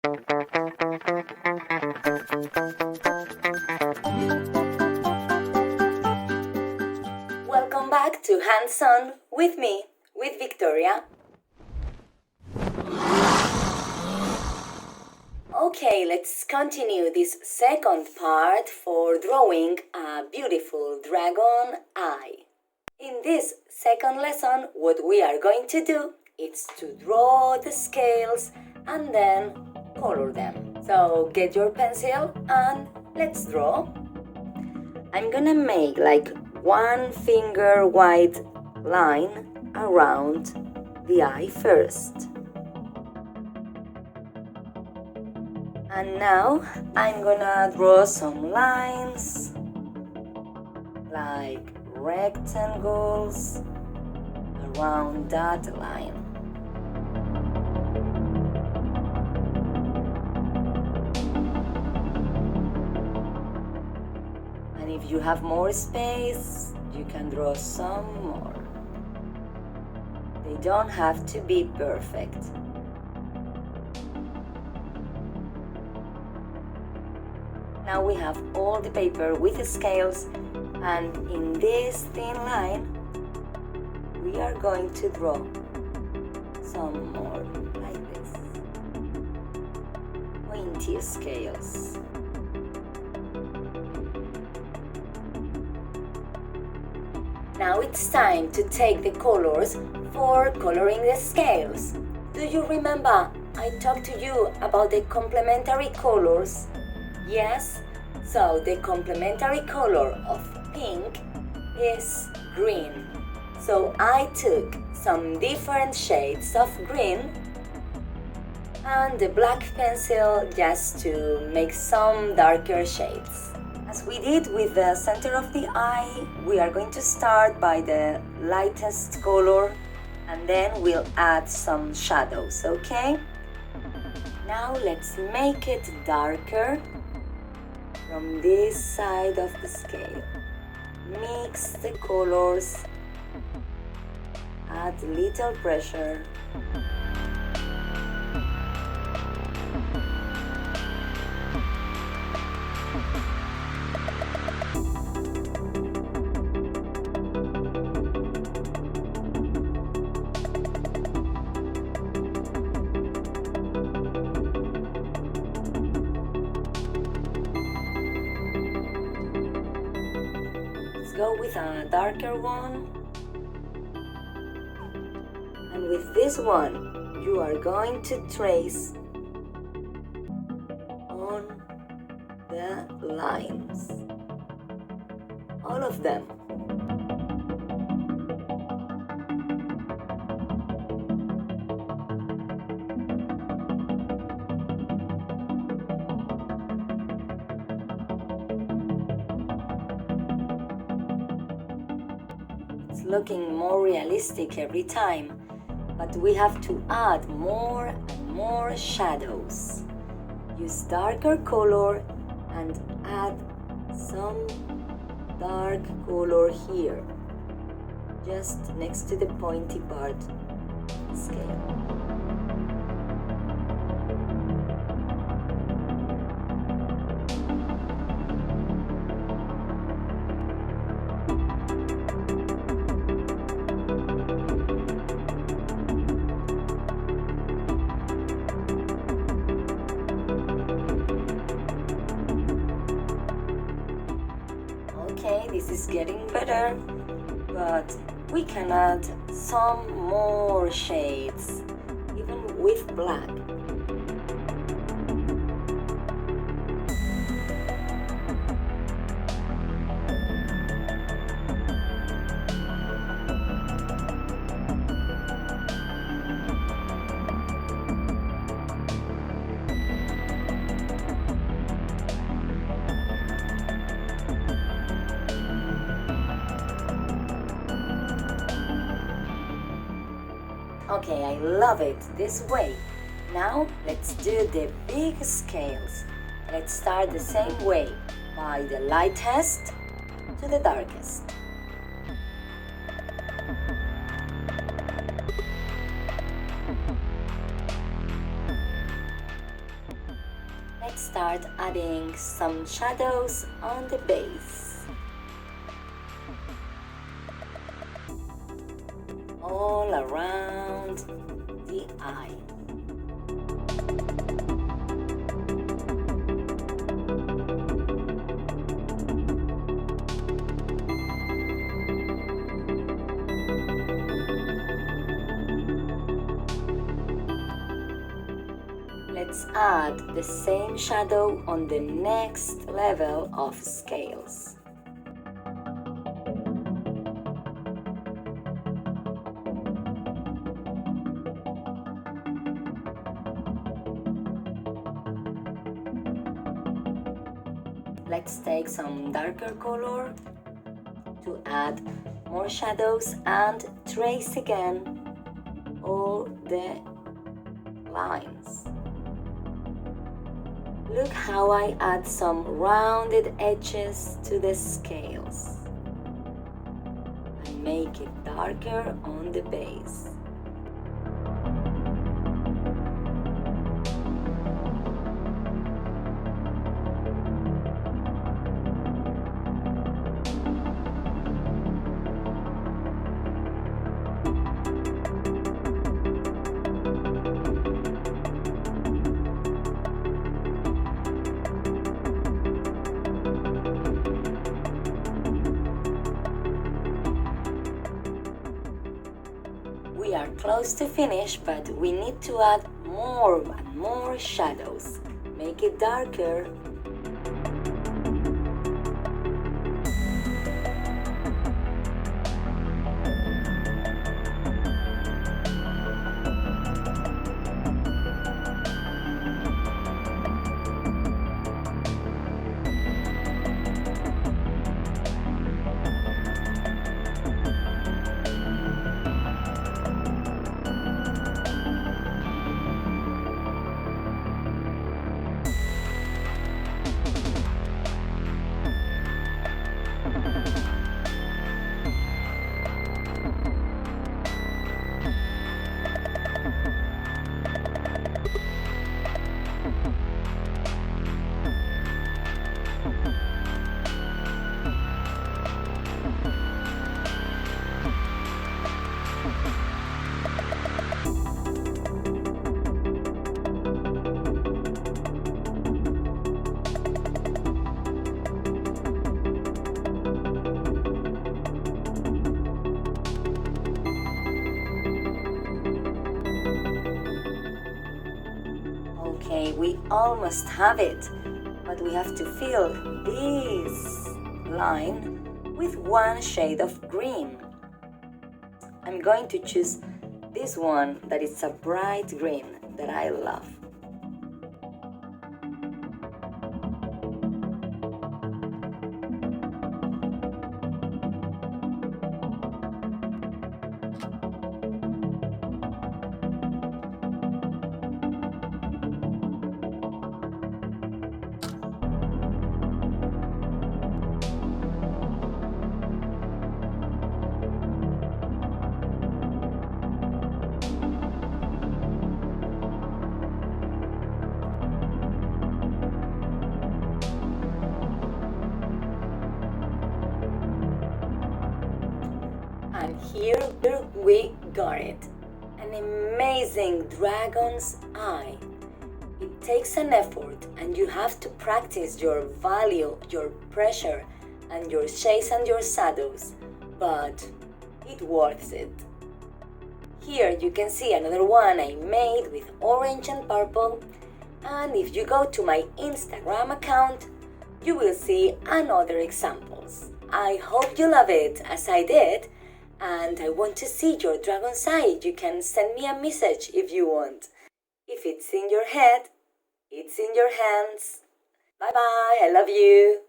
Welcome back to Hands-On with me, with Victoria. Okay, let's continue this second part for drawing a beautiful dragon eye. In this second lesson, what we are going to do is to draw the scales and then color them. So get your pencil and let's draw. I'm gonna make like 1 finger wide line around the eye first. And now I'm gonna draw some lines, like rectangles around that line. And if you have more space, you can draw some more. They don't have to be perfect. Now we have all the paper with the scales, and in this thin line we are going to draw some more like this, pointy scales. Now it's time to take the colors for coloring the scales. Do you remember I talked to you about the complementary colors? Yes, so the complementary color of pink is green. So I took some different shades of green and the black pencil just to make some darker shades. As we did with the center of the eye, we are going to start by the lightest color and then we'll add some shadows, okay? Now let's make it darker. From this side of the scale, mix the colors, add little pressure. Go with a darker one, and with this one you are going to trace on the lines, all of them. Looking more realistic every time, but we have to add more and more shadows. Use darker color and add some dark color here, just next to the pointy part of the scale. Okay, this is getting better, but we can add some more shades, even with black. Okay, I love it this way. Now let's do the big scales. Let's start the same way, by the lightest to the darkest. Let's start adding some shadows on the base. All around the eye. Let's add the same shadow on the next level of scales. Let's take some darker color to add more shadows and trace again all the lines. Look how I add some rounded edges to the scales and make it darker on the base. We are close to finish, but we need to add more and more shadows. Make it darker. Okay, we almost have it, but we have to fill this line with one shade of green. I'm going to choose this one that is a bright green that I love. And here we got it. An amazing dragon's eye. It takes an effort and you have to practice your value, your pressure, and your shades and your shadows, but it worth it. Here you can see another one I made with orange and purple, and if you go to my Instagram account, you will see another examples. I hope you love it as I did, and I want to see your dragon's eye. You can send me a message if you want. If it's in your head, it's in your hands. Bye bye, I love you.